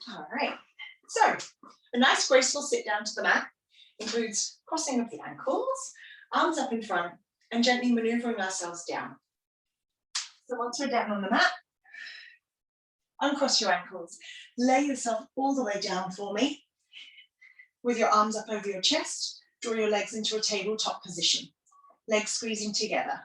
All right. So a nice graceful sit down to the mat includes crossing of the ankles, arms up in front, and gently maneuvering ourselves down. So once we're down on the mat, uncross your ankles, lay yourself all the way down for me. With your arms up over your chest, draw your legs into a tabletop position, legs squeezing together.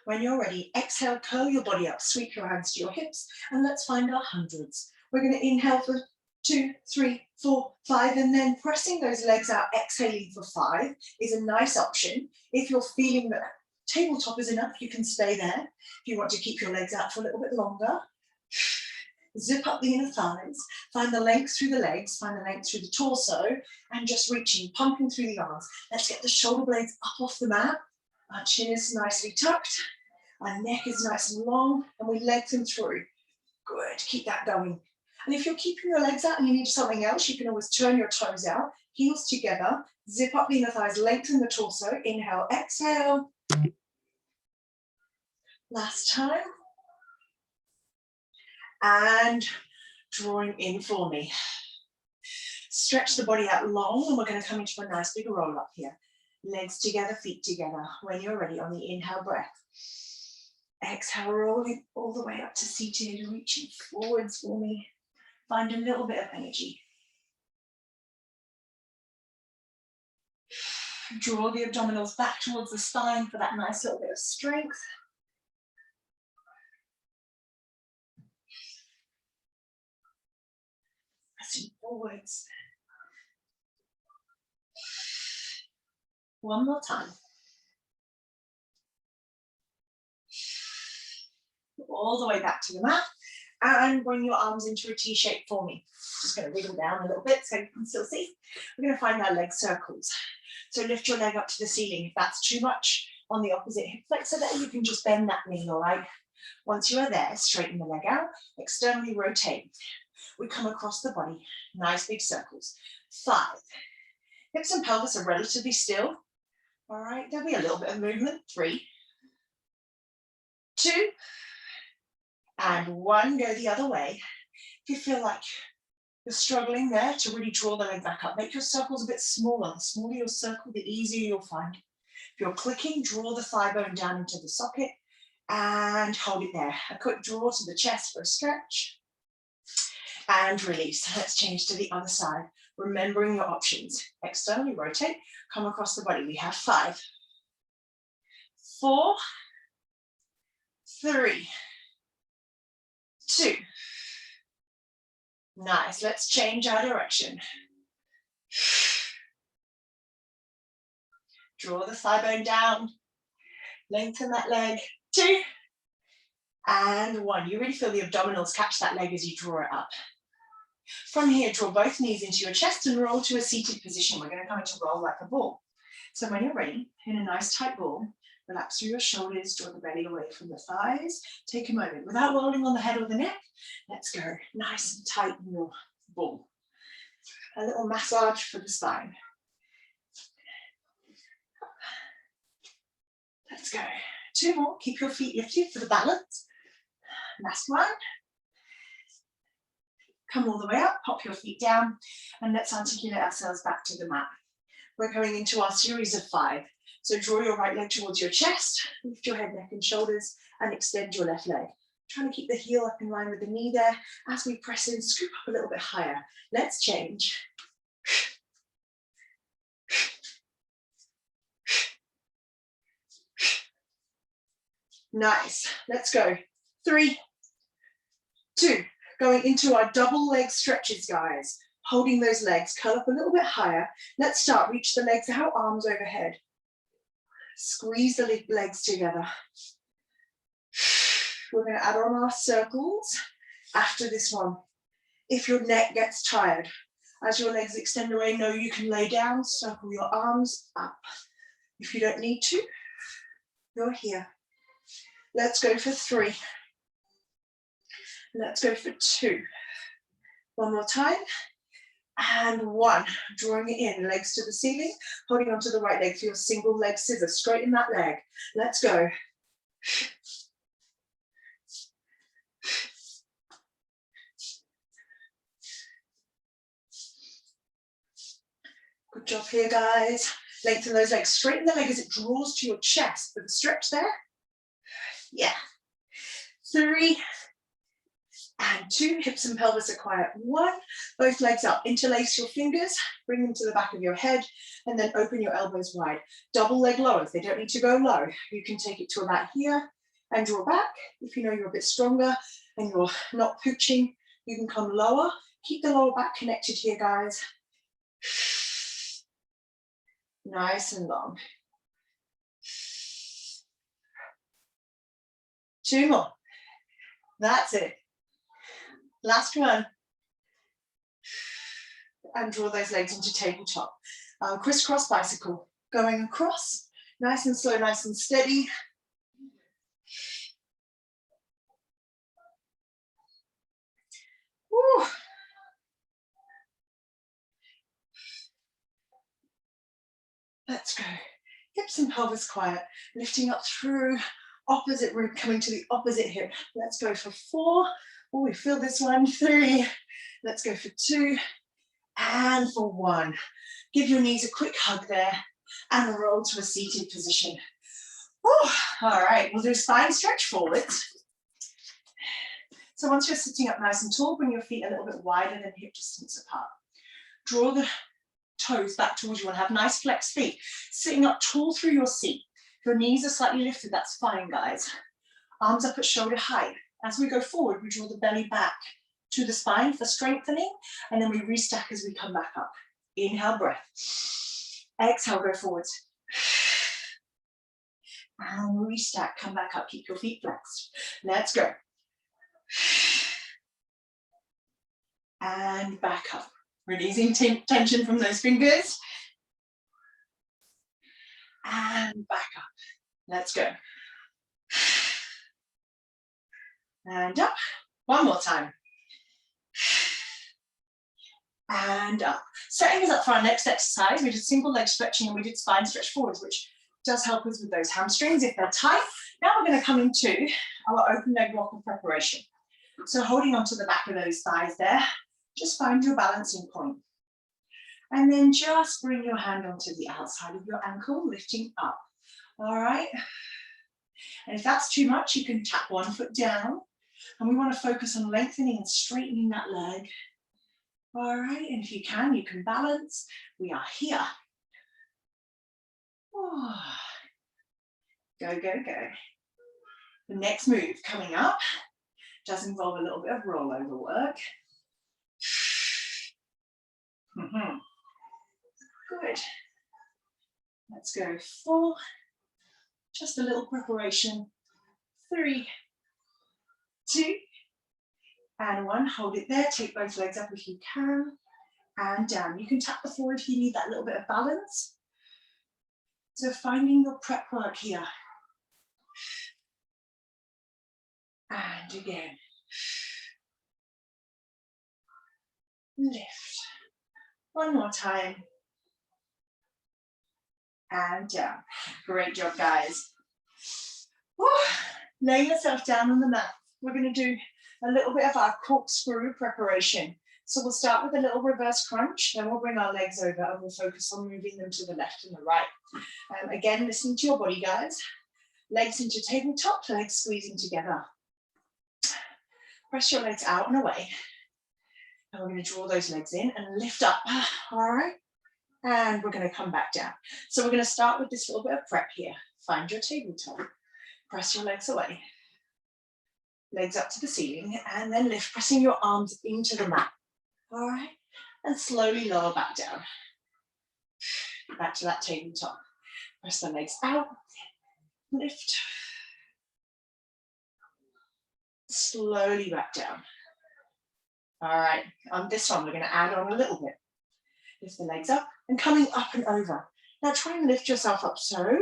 When you're ready, exhale, curl your body up, sweep your hands to your hips, and let's find our hundreds. We're going to inhale for 2, 3, 4, 5, and then pressing those legs out, exhaling for 5 is a nice option. If you're feeling that tabletop is enough, you can stay there. If you want to keep your legs out for a little bit longer, zip up the inner thighs, find the length through the legs, find the length through the torso, and just reaching, pumping through the arms. Let's get the shoulder blades up off the mat. Our chin is nicely tucked, our neck is nice and long, and we lengthen through. Good, keep that going. And if you're keeping your legs out and you need something else, you can always turn your toes out, heels together, zip up the inner thighs, lengthen the torso, inhale, exhale. Last time. And drawing in for me. Stretch the body out long, and we're going to come into a nice big roll up here. Legs together, feet together. When you're ready, on the inhale breath. Exhale, rolling all the way up to seated, reaching forwards for me. Find a little bit of energy. Draw the abdominals back towards the spine for that nice little bit of strength. Pressing forwards. One more time. All the way back to the mat, and bring your arms into a T shape for me. Just going to wiggle down a little bit so you can still see. We're going to find our leg circles. So lift your leg up to the ceiling. If that's too much on the opposite hip flexor there, you can just bend that knee, all right? Once you are there, straighten the leg out, externally rotate. We come across the body, nice big circles. 5. Hips and pelvis are relatively still. All right, there'll be a little bit of movement. 3, 2, and 1. Go the other way. If you feel like you're struggling there, to really draw the leg back up, make your circles a bit smaller. The smaller your circle, the easier you'll find. If you're clicking, draw the thigh bone down into the socket and hold it there. A quick draw to the chest for a stretch and release. Let's change to the other side. Remembering your options. Externally rotate, come across the body. We have 5, 4, 3, 2. Nice. Let's change our direction. Draw the thigh bone down. Lengthen that leg. 2 and 1. You really feel the abdominals catch that leg as you draw it up. From here, draw both knees into your chest and roll to a seated position. We're going to come into roll like a ball. So when you're ready, in a nice tight ball, relax through your shoulders, draw the belly away from the thighs. Take a moment. Without rolling on the head or the neck, let's go nice and tight in your ball. A little massage for the spine. Let's go. 2 more. Keep your feet lifted for the balance. Last one. Come all the way up, pop your feet down, and let's articulate ourselves back to the mat. We're going into our series of 5. So draw your right leg towards your chest, lift your head, neck and shoulders, and extend your left leg. Trying to keep the heel up in line with the knee there. As we press in, scoop up a little bit higher. Let's change. Nice. Let's go. 3, 2. Going into our double leg stretches, guys. Holding those legs, curl up a little bit higher. Let's start. Reach the legs out, arms overhead. Squeeze the legs together. We're going to add on our circles after this one. If your neck gets tired, as your legs extend away, know you can lay down, circle your arms up. If you don't need to, you're here. Let's go for 3. Let's go for 2. One more time. And 1. Drawing it in, legs to the ceiling, holding onto the right leg for your single leg scissor. Straighten that leg. Let's go. Good job here, guys. Lengthen those legs, straighten the leg as it draws to your chest with a stretch there. Yeah. 3 and 2, hips and pelvis are quiet. 1, both legs up, interlace your fingers, bring them to the back of your head, and then open your elbows wide. Double leg lowers, they don't need to go low. You can take it to about here and draw back. If you know you're a bit stronger and you're not pooching, you can come lower. Keep the lower back connected here, guys. Nice and long. 2 more. That's it. Last one. And draw those legs into tabletop. Crisscross bicycle. Going across. Nice and slow, nice and steady. Woo. Let's go. Hips and pelvis quiet. Lifting up through opposite rib, coming to the opposite hip. Let's go for 4. Oh, we feel this one. 3. Let's go for 2. And for 1. Give your knees a quick hug there and roll to a seated position. Oh, all right, we'll do a spine stretch forwards. So once you're sitting up nice and tall, bring your feet a little bit wider than hip distance apart. Draw the toes back towards you and have nice flexed feet. Sitting up tall through your seat. If your knees are slightly lifted, that's fine, guys. Arms up at shoulder height. As we go forward, we draw the belly back to the spine for strengthening, and then we restack as we come back up. Inhale, breath. Exhale, go forwards. And restack, come back up, keep your feet flexed. Let's go. And back up. Releasing tension from those fingers. And back up. Let's go. And up. One more time. And up. Setting us up for our next exercise. We did simple leg stretching and we did spine stretch forwards, which does help us with those hamstrings if they're tight. Now we're going to come into our open leg walk of preparation. So holding onto the back of those thighs there, just find your balancing point. And then just bring your hand onto the outside of your ankle, lifting up. All right. And if that's too much, you can tap one foot down. And we want to focus on lengthening and straightening that leg. All right, and if you can balance. We are here. Oh. Go, go, go. The next move coming up does involve a little bit of rollover work. Good. Let's go 4. Just a little preparation. 3, 2, and 1. Hold it there. Take both legs up if you can. And down. You can tap the floor if you need that little bit of balance. So finding your prep work here. And again. Lift. One more time. And down. Great job, guys. Woo. Lay yourself down on the mat. We're going to do a little bit of our corkscrew preparation. So we'll start with a little reverse crunch, then we'll bring our legs over and we'll focus on moving them to the left and the right. Again, listen to your body, guys. Legs into tabletop, legs squeezing together. Press your legs out and away. And we're going to draw those legs in and lift up. All right. And we're going to come back down. So we're going to start with this little bit of prep here. Find your tabletop. Press your legs away. Legs up to the ceiling and then lift, pressing your arms into the mat. All right. And slowly lower back down. Back to that tabletop. Press the legs out. Lift. Slowly back down. All right. On this one, we're going to add on a little bit. Lift the legs up and coming up and over. Now try and lift yourself up so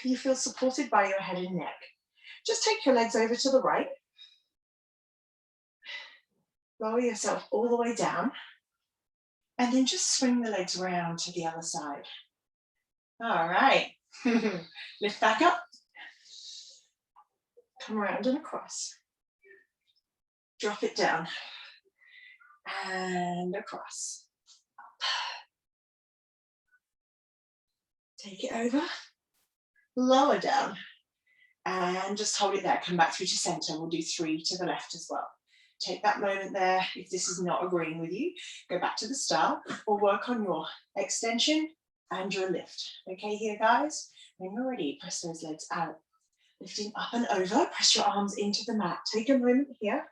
you feel supported by your head and neck. Just take your legs over to the right. Lower yourself all the way down. And then just swing the legs around to the other side. All right. Lift back up. Come around and across. Drop it down. And across. Take it over, lower down, and just hold it there. Come back through to center. We'll do 3 to the left as well. Take that moment there. If this is not agreeing with you, go back to the start or work on your extension and your lift. Okay here, guys? When you're ready, press those legs out. Lifting up and over, press your arms into the mat. Take a moment here,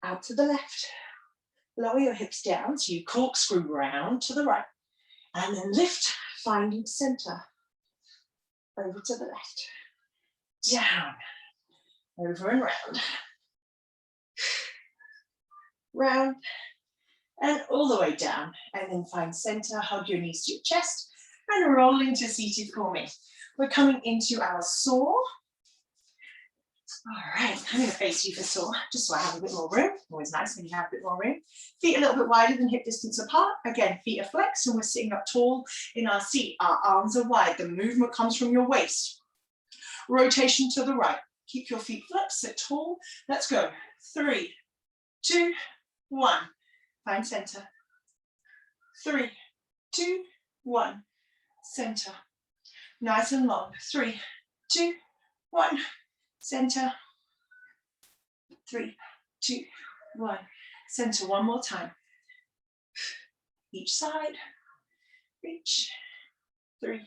out to the left. Lower your hips down, so you corkscrew round to the right. And then lift, finding center. Over to the left. Down, over and round. Round, and all the way down. And then find center, hug your knees to your chest, and roll into seated for me. We're coming into our saw. All right, I'm going to face you for saw, just so I have a bit more room. Always nice when you have a bit more room. Feet a little bit wider than hip distance apart. Again, feet are flexed and we're sitting up tall in our seat. Our arms are wide. The movement comes from your waist. Rotation to the right. Keep your feet flexed, sit tall. Let's go. 3, 2, 1. Find center. 3, 2, 1. Center. Nice and long. 3, 2, 1. Center. 3, 2, 1. Center. One more time. Each side. Reach. 3,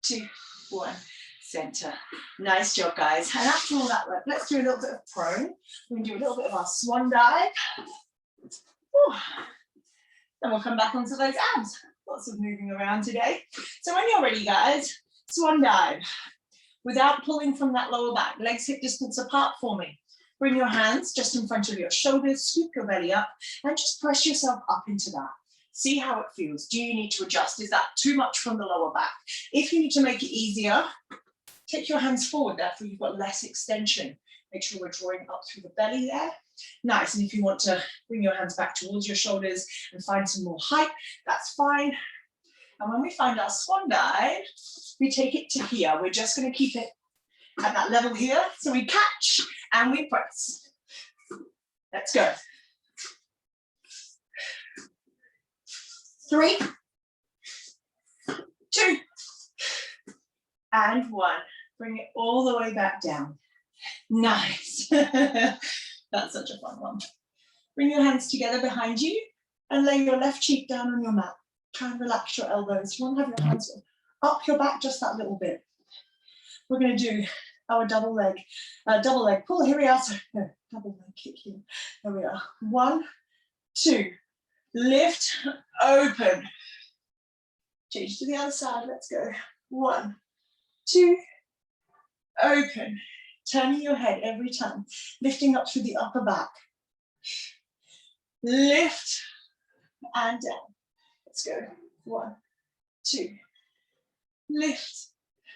2, 1. Center. Nice job, guys. And after all that work, let's do a little bit of prone. We're going to do a little bit of our swan dive. Whew. Then we'll come back onto those abs. Lots of moving around today. So when you're ready, guys, swan dive. Without pulling from that lower back, legs hip distance apart for me. Bring your hands just in front of your shoulders, scoop your belly up, and just press yourself up into that. See how it feels. Do you need to adjust? Is that too much from the lower back? If you need to make it easier, take your hands forward, therefore you've got less extension. Make sure we're drawing up through the belly there. Nice, and if you want to bring your hands back towards your shoulders and find some more height, that's fine. And when we find our swan dive, we take it to here. We're just going to keep it at that level here. So we catch and we press. Let's go. 3, 2, and 1. Bring it all the way back down. Nice. That's such a fun one. Bring your hands together behind you and lay your left cheek down on your mat. Try and relax your elbows. You want to have your hands up your back just that little bit. We're going to do our double leg pull. Here we are. So, no, double leg kick here. There we are. 1, 2, lift, open. Change to the other side. Let's go. 1, 2, open. Turning your head every time. Lifting up through the upper back. Lift and down. Let's go. 1, 2. Lift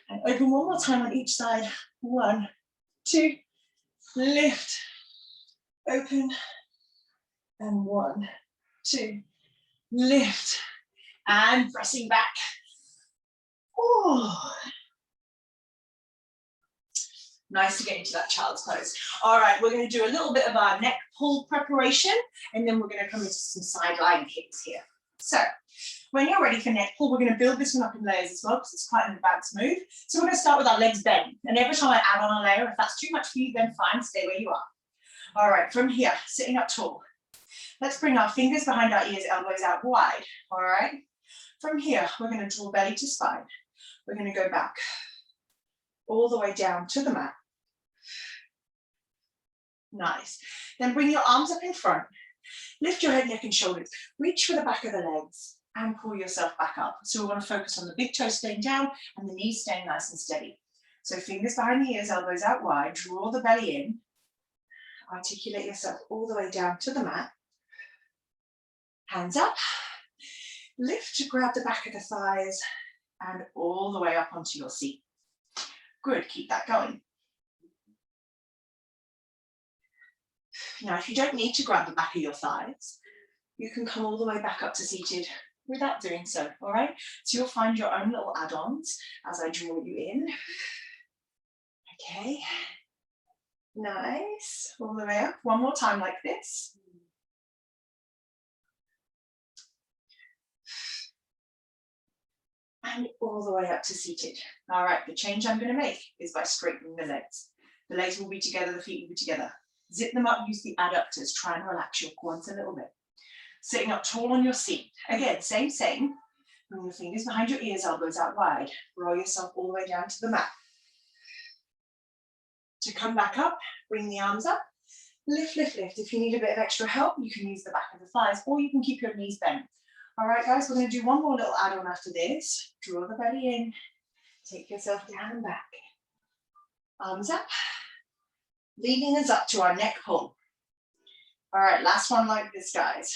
and open one more time on each side. 1, 2. Lift, open, and 1, 2. Lift and pressing back. Oh, nice to get into that child's pose. All right, we're going to do a little bit of our neck pull preparation, and then we're going to come into some sideline kicks here. So when you're ready for neck pull, we're going to build this one up in layers as well because it's quite an advanced move. So we're going to start with our legs bent. And every time I add on a layer, if that's too much for you, then fine, stay where you are. All right, from here, sitting up tall. Let's bring our fingers behind our ears, elbows out wide. All right. From here, we're going to draw belly to spine. We're going to go back all the way down to the mat. Nice. Then bring your arms up in front. Lift your head, neck, and shoulders. Reach for the back of the legs and pull yourself back up. So we want to focus on the big toe staying down and the knees staying nice and steady. So fingers behind the ears, elbows out wide. Draw the belly in. Articulate yourself all the way down to the mat. Hands up. Lift to grab the back of the thighs and all the way up onto your seat. Good, keep that going. Now, if you don't need to grab the back of your thighs, you can come all the way back up to seated without doing so, all right? So you'll find your own little add-ons as I draw you in. Okay, nice, all the way up. One more time like this. and all the way up to seated. All right, the change I'm going to make is by straightening the legs. The legs will be together, the feet will be together. Zip them up, use the adductors, try and relax your quads a little bit. Sitting up tall on your seat. Again, same. Bring your fingers behind your ears, elbows out wide. Roll yourself all the way down to the mat. To come back up, bring the arms up. Lift. If you need a bit of extra help, you can use the back of the thighs or you can keep your knees bent. All right, guys, we're going to do one more little add-on after this. Draw the belly in. Take yourself down and back. Arms up. Leading us up to our neck pull. All right, last one like this, guys.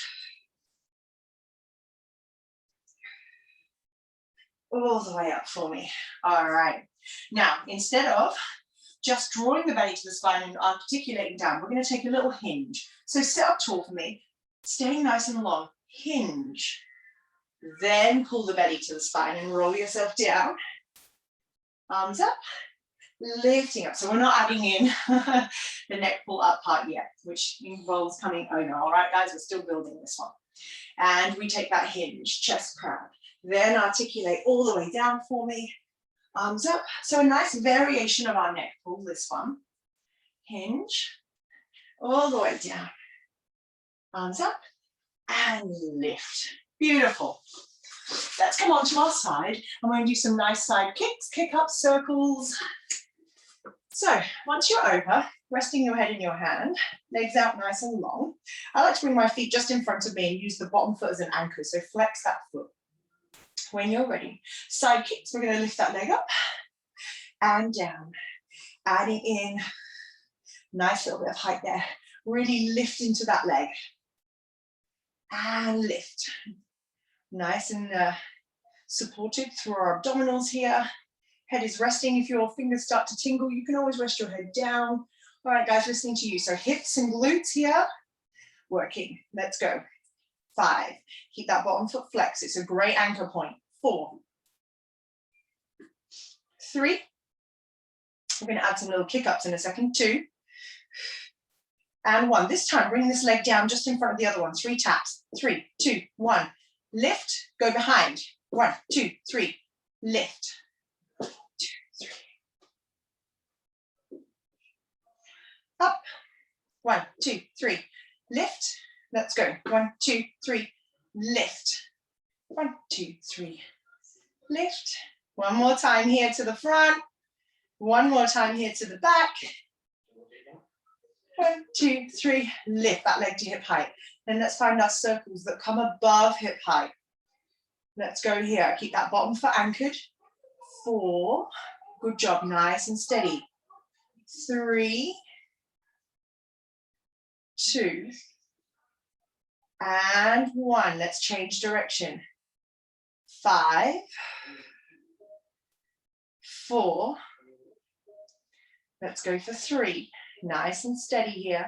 All the way up for me. All right. Now, instead of just drawing the belly to the spine and articulating down, we're going to take a little hinge. So sit up tall for me, staying nice and long. Hinge. Then pull the belly to the spine and roll yourself down. Arms up. Lifting up. So we're not adding in the neck pull up part yet, which involves coming over. All right, guys, we're still building this one. And we take that hinge, chest proud. Then articulate all the way down for me. Arms up. So a nice variation of our neck pull, this one. Hinge. All the way down. Arms up. And lift. Beautiful. Let's come on to our side. And we're going to do some nice side kicks, kick up circles. So once you're over, resting your head in your hand, legs out nice and long. I like to bring my feet just in front of me and use the bottom foot as an anchor. So flex that foot. When you're ready, side kicks, we're going to lift that leg up and down. Adding in, nice little bit of height there. Really lift into that leg. And lift. Nice and supported through our abdominals here. Head is resting. If your fingers start to tingle, you can always rest your head down. All right, guys, listening to you. So hips and glutes here, working. Let's go. 5. Keep that bottom foot flexed. It's a great anchor point. 4. 3. We're going to add some little kick-ups in a second. 2. And 1. This time, bring this leg down just in front of the other one. 3 taps. 3, 2, 1. Lift, go behind. 1, 2, 3. Lift. 2, 3. Up. 1, 2, 3. Lift. Let's go. 1, 2, 3. Lift. 1, 2, 3. Lift. One more time here to the front. One more time here to the back. 1, 2, 3. Lift that leg to hip height. Then let's find our circles that come above hip height. Let's go here. Keep that bottom foot anchored. 4. Good job. Nice and steady. 3. 2. And 1. Let's change direction. 5. 4. Let's go for 3. Nice and steady here.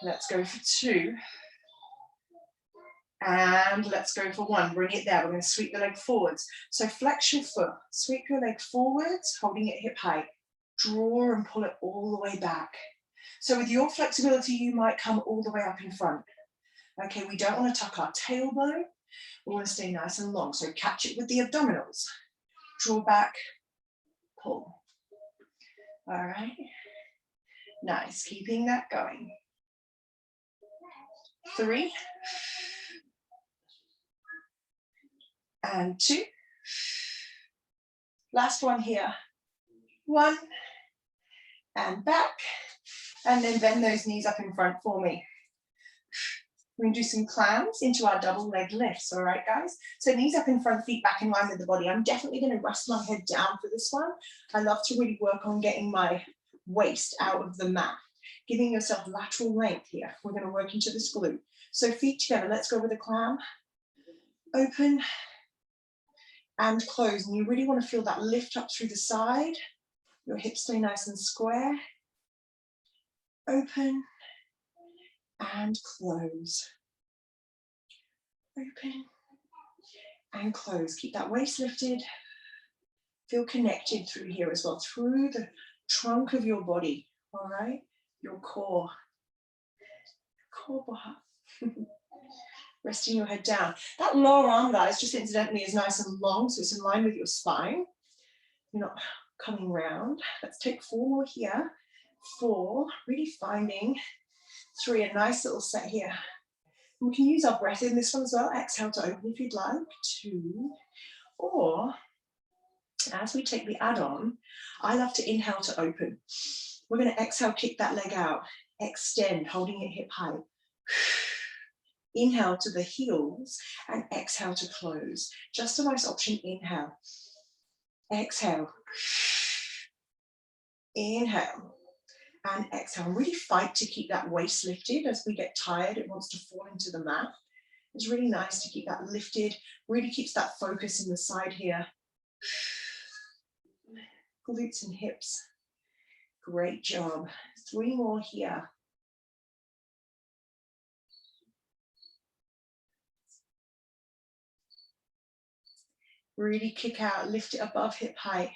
Let's go for 2. And let's go for 1. Bring it there. We're going to sweep the leg forwards. So flex your foot. Sweep your leg forwards, holding it hip height. Draw and pull it all the way back. So with your flexibility, you might come all the way up in front. Okay, we don't want to tuck our tailbone. We want to stay nice and long. So catch it with the abdominals. Draw back, pull. All right. Nice, keeping that going. 3. And 2. Last one here. 1. And back. And then bend those knees up in front for me. We're going to do some clams into our double leg lifts, all right, guys? So knees up in front, feet back in line with the body. I'm definitely going to rest my head down for this one. I love to really work on getting my waist out of the mat, giving yourself lateral length here. We're going to work into this glute. So feet together, let's go with a clam. Open and close. And you really want to feel that lift up through the side. Your hips stay nice and square. Open and close. Open and close. Keep that waist lifted. Feel connected through here as well, through the trunk of your body, all right? Your core. Core bar. resting your head down. That lower arm, guys, just incidentally is nice and long, so it's in line with your spine. You're not coming round. Let's take 4 more here. 4, really finding 3, a nice little set here. And we can use our breath in this one as well. Exhale to open if you'd like. 2, or as we take the add-on, I love to inhale to open. We're going to exhale, kick that leg out, extend, holding it hip height. Inhale to the heels and exhale to close. Just a nice option. Inhale, exhale, inhale, and exhale. Really fight to keep that waist lifted. As we get tired, it wants to fall into the mat. It's really nice to keep that lifted. Really keeps that focus in the side here. Glutes and hips. Great job. 3 more here. Really kick out, lift it above hip height.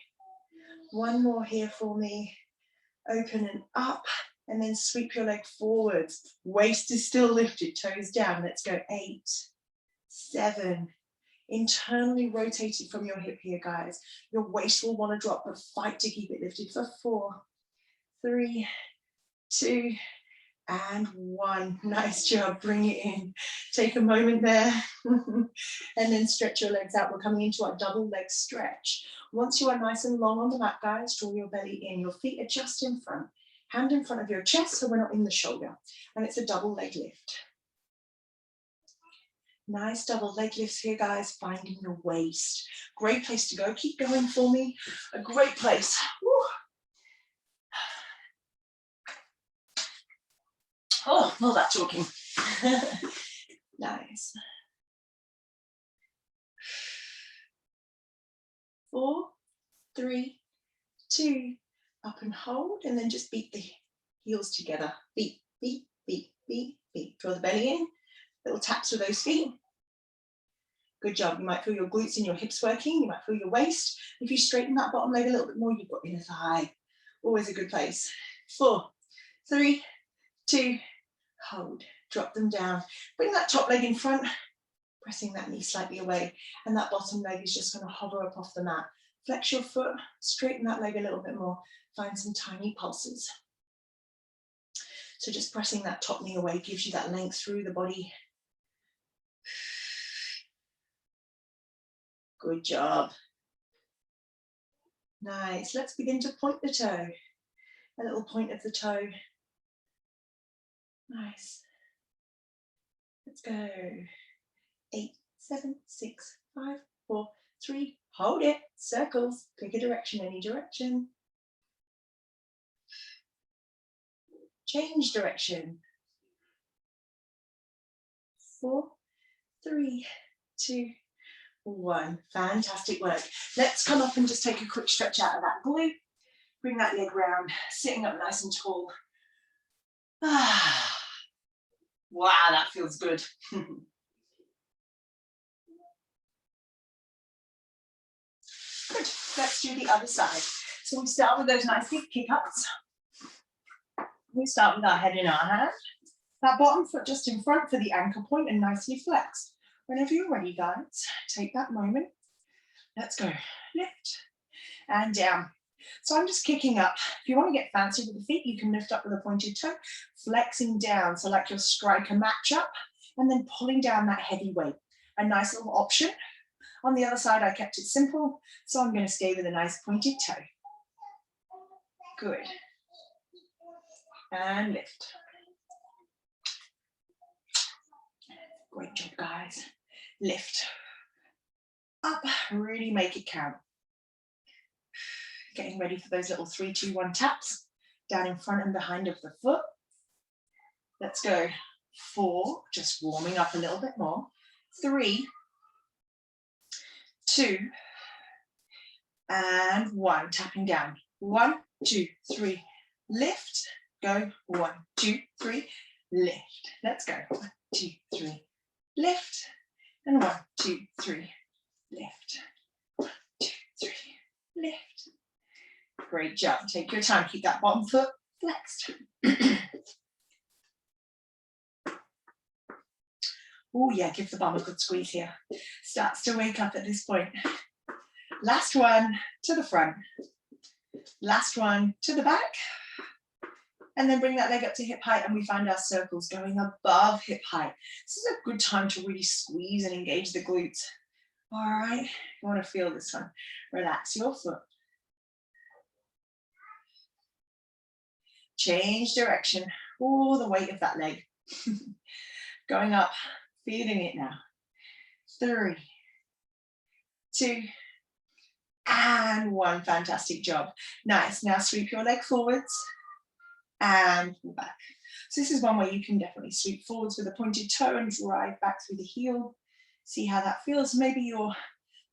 1 more here for me. Open and up, and then sweep your leg forwards. Waist is still lifted, toes down. Let's go. 8, 7. Internally rotate it from your hip here, guys. Your waist will want to drop, but fight to keep it lifted for 4, 3, 2, and 1. Nice job. Bring it in. Take a moment there. And then stretch your legs out. We're coming into our double leg stretch. Once you are nice and long on the mat, guys, draw your belly in. Your feet are just in front. Hand in front of your chest so we're not in the shoulder. And it's a double leg lift. Nice double leg lifts here, guys. Finding your waist. Great place to go. Keep going for me. A great place. Woo. Oh, all that talking. Nice. 4, 3, 2, up and hold, and then just beat the heels together. Beat, beat, beat, beat, beat. Draw the belly in. Little taps with those feet. Good job. You might feel your glutes and your hips working. You might feel your waist. If you straighten that bottom leg a little bit more, you've got inner thigh. Always a good place. 4, 3, 2, hold. Drop them down. Bring that top leg in front, pressing that knee slightly away, and that bottom leg is just going to hover up off the mat. Flex your foot, straighten that leg a little bit more. Find some tiny pulses. So just pressing that top knee away gives you that length through the body. Good job. Nice. Let's begin to point the toe. A little point of the toe. Nice. Let's go. 8, 7, 6, 5, 4, 3. Hold it. Circles. Pick a direction, any direction. Change direction. 4, 3, 2, 1. Fantastic work. Let's come up and just take a quick stretch out of that glute. Bring that leg round, sitting up nice and tall. Wow, that feels good. Good. Let's do the other side. So we start with those nice big kick-ups. We start with our head in our hand. That bottom foot just in front for the ankle point and nicely flexed. Whenever you're ready, guys, take that moment. Let's go. Lift and down. So I'm just kicking up. If you want to get fancy with the feet, you can lift up with a pointed toe, flexing down. So like your striker match up, and then pulling down that heavy weight. A nice little option. On the other side, I kept it simple. So I'm going to stay with a nice pointed toe. Good. And lift. Great job, guys. Lift. Up. Really make it count. Getting ready for those little 3, 2, 1 taps down in front and behind of the foot. Let's go. 4, just warming up a little bit more. 3, 2, and 1. Tapping down. 1, 2, 3. Lift. Go. 1, 2, 3. Lift. Let's go. 1, 2, 3. Lift. And 1, 2, 3. Lift. 1, 2, 3. Lift. Great job. Take your time. Keep that bottom foot flexed. Oh yeah, give the bum a good squeeze here. Starts to wake up at this point. Last one to the front. Last one to the back. And then bring that leg up to hip height and we find our circles going above hip height. This is a good time to really squeeze and engage the glutes. All right, you want to feel this one. Relax your foot. Change direction. Oh, the weight of that leg. Going up, feeling it now. 3, 2, and 1. Fantastic job. Nice. Now sweep your leg forwards and pull back. So this is one where you can definitely sweep forwards with a pointed toe and drive back through the heel. See how that feels. Maybe you're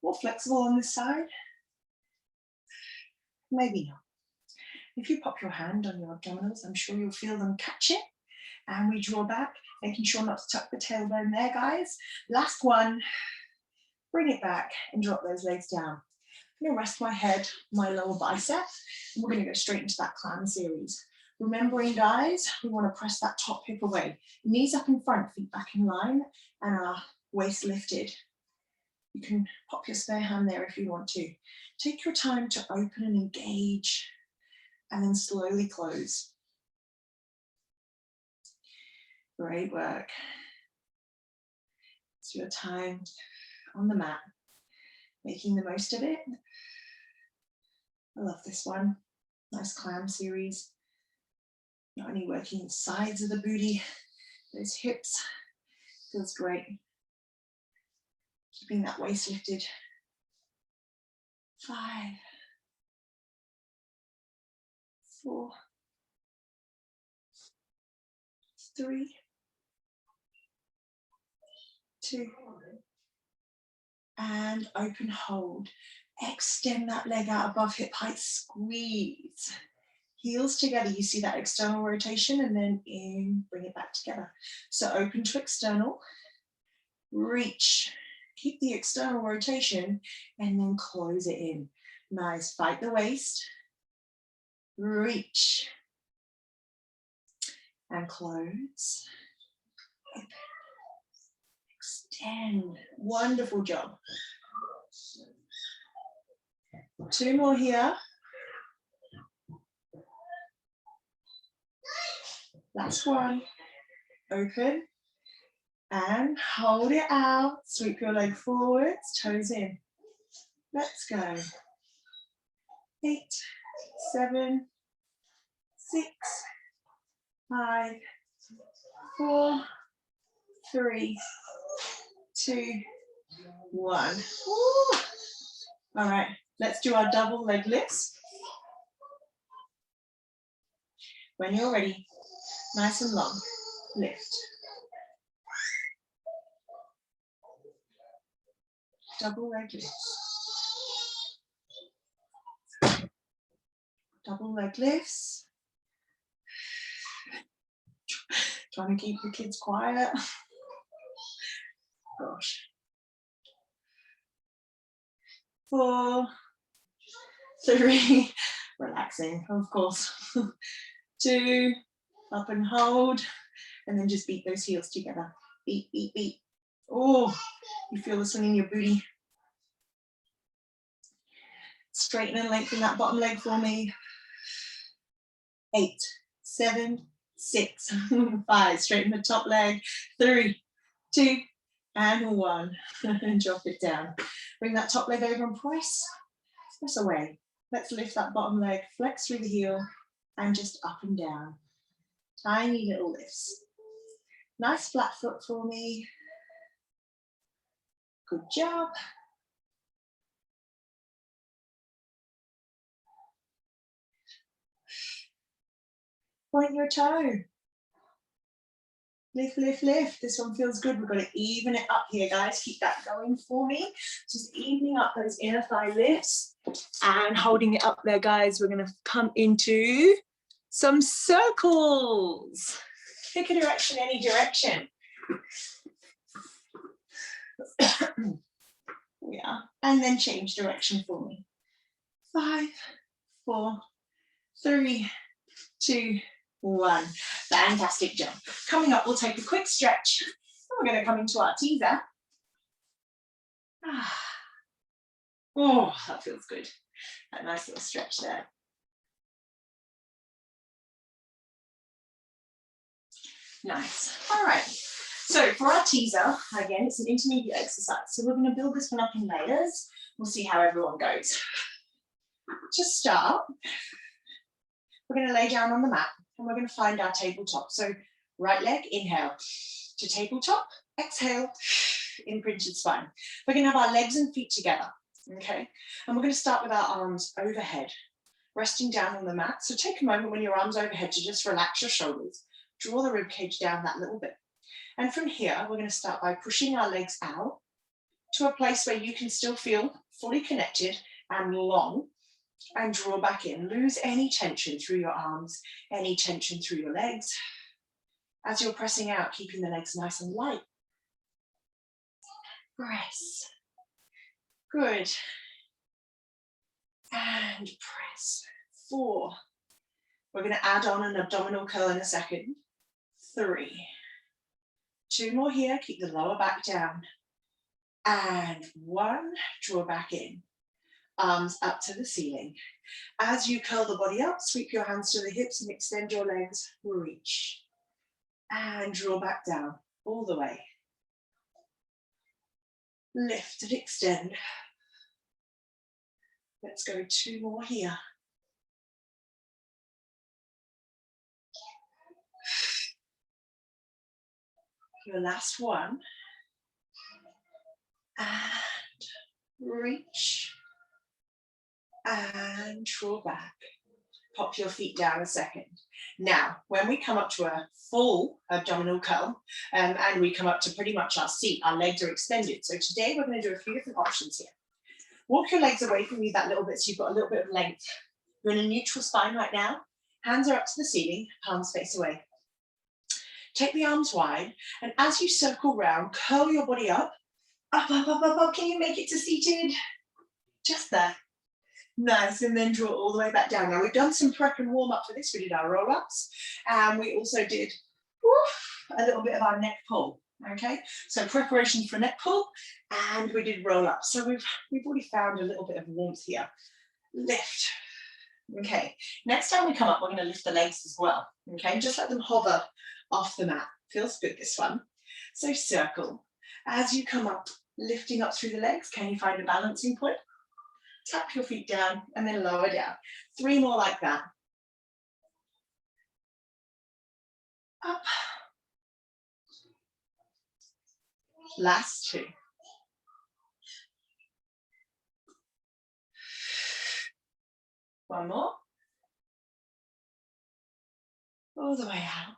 more flexible on this side. Maybe not. If you pop your hand on your abdominals, I'm sure you'll feel them catch it. And we draw back, making sure not to tuck the tailbone there, guys. Last one. Bring it back and drop those legs down. I'm going to rest my head, my lower bicep, and we're going to go straight into that climb series. Remembering, guys, we want to press that top hip away. Knees up in front, feet back in line, and our waist lifted. You can pop your spare hand there if you want to. Take your time to open and engage, and then slowly close. Great work. It's your time on the mat, making the most of it. I love this one. Nice climb series. Not only working the sides of the booty, those hips, feels great. Keeping that waist lifted. 5, 4, 3, 2, and open hold. Extend that leg out above hip height, squeeze. Heels together, you see that external rotation, and then in, bring it back together. So open to external, reach, keep the external rotation, and then close it in. Nice, fight the waist, reach, and close. Open. Extend, wonderful job. 2 more here. Last one. Open and hold it out. Sweep your leg forwards, toes in. Let's go. 8, 7, 6, 5, 4, 3, 2, 1. Woo. All right, let's do our double leg lifts. When you're ready, nice and long, lift. Double leg lifts. Double leg lifts. Trying to keep the kids quiet. Gosh. 4, 3, relaxing, of course. 2, up and hold, and then just beat those heels together. Beat, beat, beat. Oh, you feel the swing in your booty. Straighten and lengthen that bottom leg for me. 8, 7, 6, 5. Straighten the top leg. 3, 2, and 1. And drop it down. Bring that top leg over and press away. Let's lift that bottom leg, flex through the heel, and just up and down. Tiny little lifts. Nice flat foot for me. Good job. Point your toe. Lift, lift, lift. This one feels good. We've got to even it up here, guys. Keep that going for me. Just evening up those inner thigh lifts and holding it up there, guys. We're going to come into some circles. Pick a direction, any direction. Yeah, and then change direction for me. 5, 4, 3, 2, 1. Fantastic job. Coming up, we'll take a quick stretch We're going to come into our teaser. Oh, that feels good. That nice little stretch there. Nice. All right. So for our teaser, again, it's an intermediate exercise. So we're going to build this one up in layers. We'll see how everyone goes. To start, we're going to lay down on the mat and we're going to find our tabletop. So right leg, inhale to tabletop, exhale, imprinted spine. We're going to have our legs and feet together, okay? And we're going to start with our arms overhead, resting down on the mat. So take a moment when your arms overhead to just relax your shoulders, draw the rib cage down that little bit. And from here, we're going to start by pushing our legs out to a place where you can still feel fully connected and long, and draw back in. Lose any tension through your arms, any tension through your legs. As you're pressing out, keeping the legs nice and light. Press. Good. And press. 4. We're going to add on an abdominal curl in a second. 3. 2 more here. Keep the lower back down. And 1. Draw back in. Arms up to the ceiling. As you curl the body up, sweep your hands to the hips and extend your legs. Reach. And draw back down all the way. Lift and extend. Let's go 2 more here. Your last one. And reach. And draw back. Pop your feet down a second. Now, when we come up to a full abdominal curl, and we come up to pretty much our seat, our legs are extended. So today we're going to do a few different options here. Walk your legs away from you that little bit so you've got a little bit of length. You're in a neutral spine right now. Hands are up to the ceiling, palms face away. Take the arms wide, and as you circle round, curl your body up. Up, up, up, up, up. Can you make it to seated? Just there. Nice, and then draw all the way back down. Now we've done some prep and warm up for this. We did our roll-ups, and we also did a little bit of our neck pull. Okay, so preparation for neck pull, and we did roll-ups. So we've already found a little bit of warmth here. Lift. Okay, next time we come up, we're going to lift the legs as well. Okay, just let them hover off the mat. Feels good, this one. So circle. As you come up, lifting up through the legs, can you find a balancing point? Tap your feet down and then lower down. 3 more like that. Up. Last 2. One more. All the way out.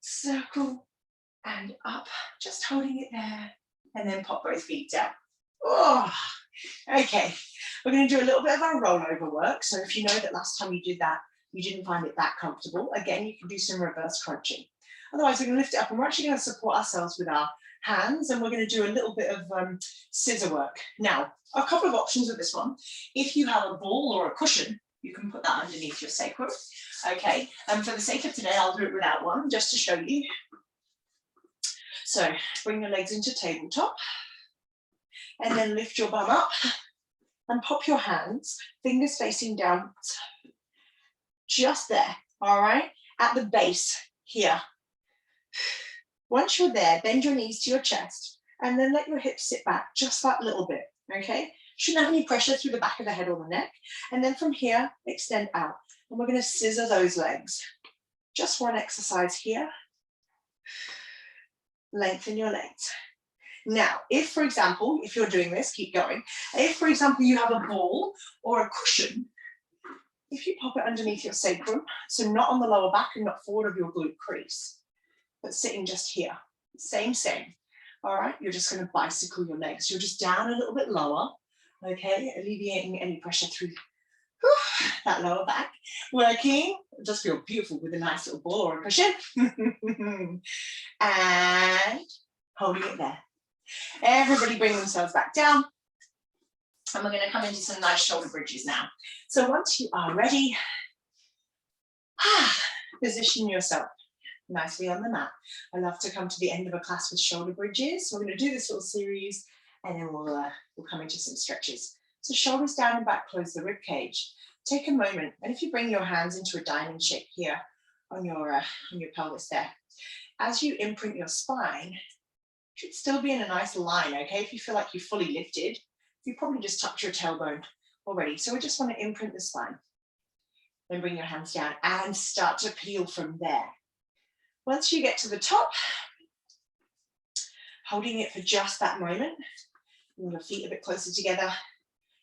Circle and up. Just holding it there. And then pop both feet down. Oh, okay. We're going to do a little bit of our rollover work. So if you know that last time you did that, you didn't find it that comfortable, again, you can do some reverse crunching. Otherwise, we're going to lift it up and we're actually going to support ourselves with our hands, and we're going to do a little bit of scissor work. Now, a couple of options with this one. If you have a ball or a cushion, you can put that underneath your sacrum. Okay, and for the sake of today, I'll do it without one, just to show you. So bring your legs into tabletop, and then lift your bum up and pop your hands, fingers facing down, just there, all right, at the base here. Once you're there, bend your knees to your chest and then let your hips sit back just that little bit, okay? Shouldn't have any pressure through the back of the head or the neck. And then from here, extend out. And we're going to scissor those legs. Just one exercise here. Lengthen your legs. Now, if, for example, if you're doing this, keep going. If, for example, you have a ball or a cushion, if you pop it underneath your sacrum, so not on the lower back and not forward of your glute crease, but sitting just here, same. All right, you're just going to bicycle your legs. You're just down a little bit lower, okay, alleviating any pressure through that lower back. Working, just feel beautiful with a nice little ball or a cushion. And holding it there. Everybody bring themselves back down. And we're going to come into some nice shoulder bridges now. So once you are ready, position yourself nicely on the mat. I love to come to the end of a class with shoulder bridges. So we're going to do this little series and then we'll come into some stretches. So shoulders down and back, close the rib cage. Take a moment, and if you bring your hands into a diamond shape here on your pelvis there, as you imprint your spine, you should still be in a nice line, okay? If you feel like you're fully lifted, you probably just tucked your tailbone already. So we just want to imprint the spine. Then bring your hands down and start to peel from there. Once you get to the top, holding it for just that moment, bring your feet a bit closer together,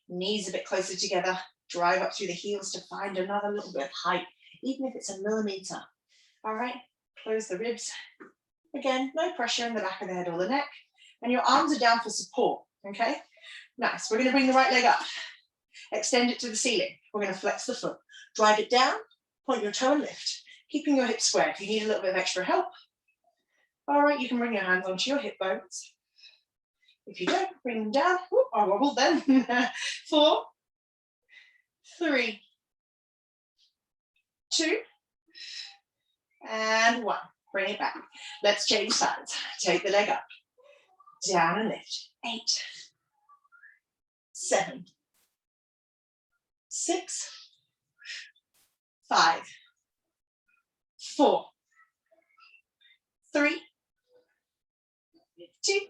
knees a bit closer together, drive up through the heels to find another little bit of height, even if it's a millimeter. All right, close the ribs. Again, no pressure in the back of the head or the neck, and your arms are down for support, okay? Nice, we're gonna bring the right leg up, extend it to the ceiling. We're gonna flex the foot, drive it down, point your toe and lift, keeping your hips square. If you need a little bit of extra help, all right, you can bring your hands onto your hip bones. If you don't, bring them down. Whoop, I wobbled then. 4, 3, 2, and 1. Bring it back. Let's change sides. Take the leg up, down and lift. 8, 7, 6, 5, 4, 3, 2,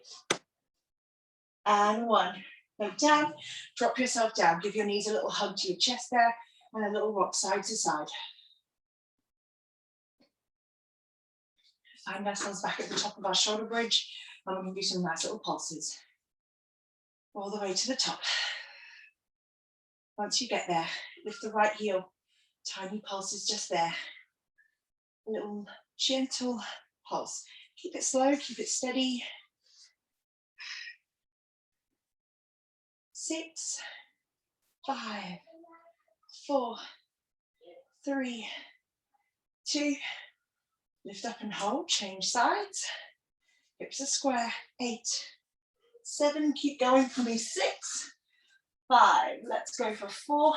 and 1. Leg down, drop yourself down. Give your knees a little hug to your chest there, and a little rock side to side. Find ourselves back at the top of our shoulder bridge, and we're going to do some nice little pulses all the way to the top. Once you get there, lift the right heel, tiny pulses just there. A little gentle pulse. Keep it slow, keep it steady. 6, 5, 4, 3, 2, lift up and hold, change sides. Hips are square. 8, 7, keep going for me. 6, 5, let's go for 4,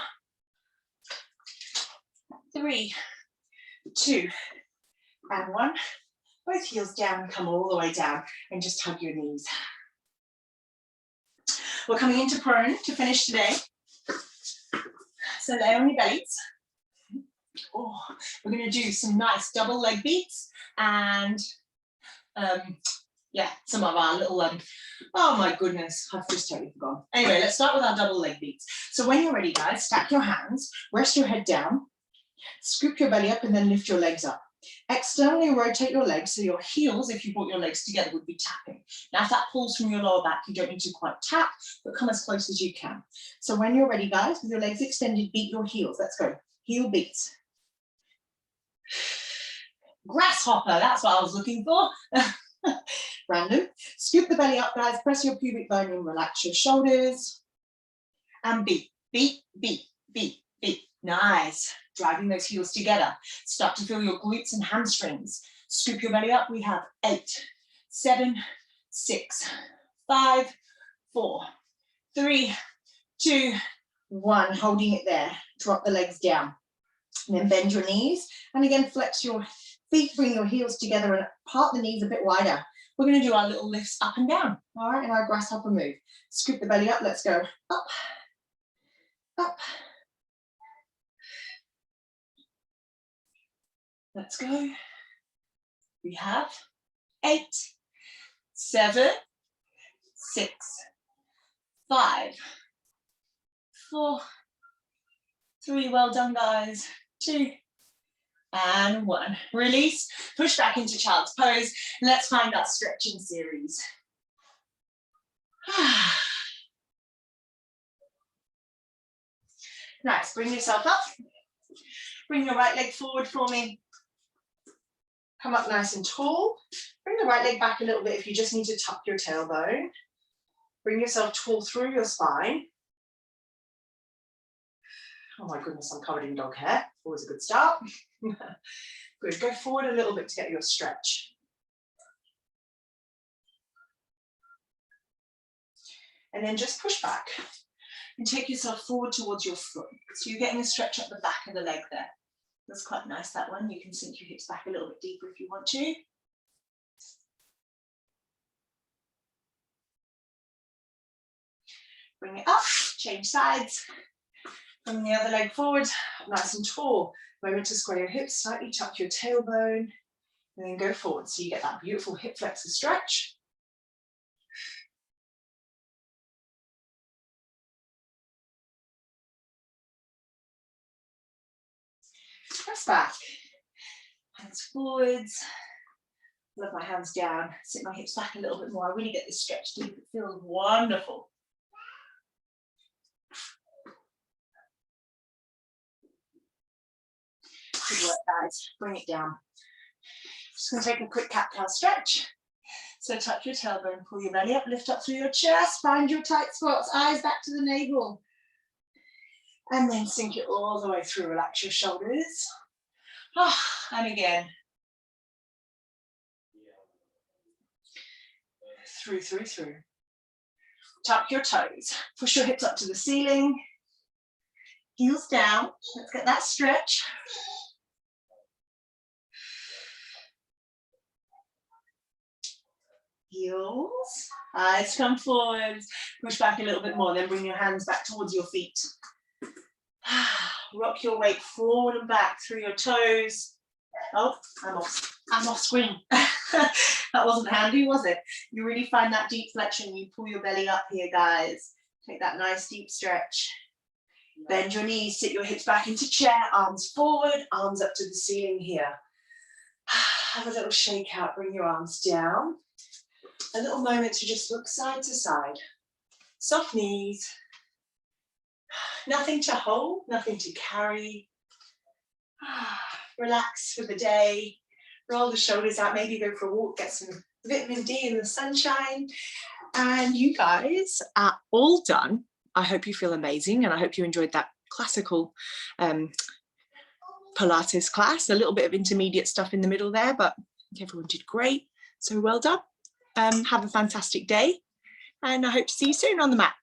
3, 2, and 1. Both heels down, come all the way down, and just hug your knees. We're coming into prone to finish today. So lay on your bellies. Oh, we're going to do some nice double leg beats and yeah, some of our little, oh my goodness, I've just totally forgotten. Anyway, let's start with our double leg beats. So when you're ready, guys, stack your hands, rest your head down, scoop your belly up and then lift your legs up. Externally rotate your legs so your heels, if you brought your legs together, would be tapping. Now if that pulls from your lower back, you don't need to quite tap, but come as close as you can. So when you're ready, guys, with your legs extended, beat your heels. Let's go. Heel beats. Grasshopper, that's what I was looking for. Random. Scoop the belly up, guys. Press your pubic bone and relax your shoulders. And beat, beat, beat, beat, beat. Nice. Driving those heels together. Start to feel your glutes and hamstrings. Scoop your belly up. We have 8, 7, 6, 5, 4, 3, 2, 1. Holding it there. Drop the legs down. And then bend your knees. And again, flex your feet. Bring your heels together and part the knees a bit wider. We're going to do our little lifts up and down. All right, in our grasshopper move. Scoop the belly up. Let's go up, up. Let's go. We have 8, 7, 6, 5, 4, 3. Well done, guys. 2, and 1. Release. Push back into child's pose. Let's find our stretching series. Nice. Bring yourself up. Bring your right leg forward for me. Come up nice and tall. Bring the right leg back a little bit if you just need to tuck your tailbone. Bring yourself tall through your spine. Oh my goodness, I'm covered in dog hair. Always a good start. Good. Go forward a little bit to get your stretch. And then just push back and take yourself forward towards your foot. So you're getting a stretch up the back of the leg there. That's quite nice, that one. You can sink your hips back a little bit deeper if you want to. Bring it up, change sides. Bring the other leg forward, nice and tall. Moment to square your hips, slightly tuck your tailbone, and then go forward. So you get that beautiful hip flexor stretch. Press back. Hands forwards. Love my hands down. Sit my hips back a little bit more. I really get this stretch deep. It feels wonderful. Good work, guys. Bring it down. Just going to take a quick cat-cow stretch. So tuck your tailbone, pull your belly up, lift up through your chest, find your tight spots, eyes back to the navel. And then sink it all the way through. Relax your shoulders. And again. Through. Tuck your toes. Push your hips up to the ceiling. Heels down. Let's get that stretch. Heels. Eyes come forwards. Push back a little bit more. Then bring your hands back towards your feet. Rock your weight forward and back through your toes. Oh, I'm off screen. That wasn't handy, was it? You really find that deep flexion. You pull your belly up here, guys. Take that nice deep stretch. Bend your knees, sit your hips back into chair, arms forward, arms up to the ceiling here. Have a little shake out, bring your arms down. A little moment to just look side to side. Soft knees. Nothing to hold, nothing to carry. Relax for the day. Roll the shoulders out, maybe go for a walk, get some vitamin D in the sunshine. And you guys are all done. I hope you feel amazing and I hope you enjoyed that classical Pilates class. A little bit of intermediate stuff in the middle there, but I think everyone did great. So well done. Have a fantastic day and I hope to see you soon on the mat.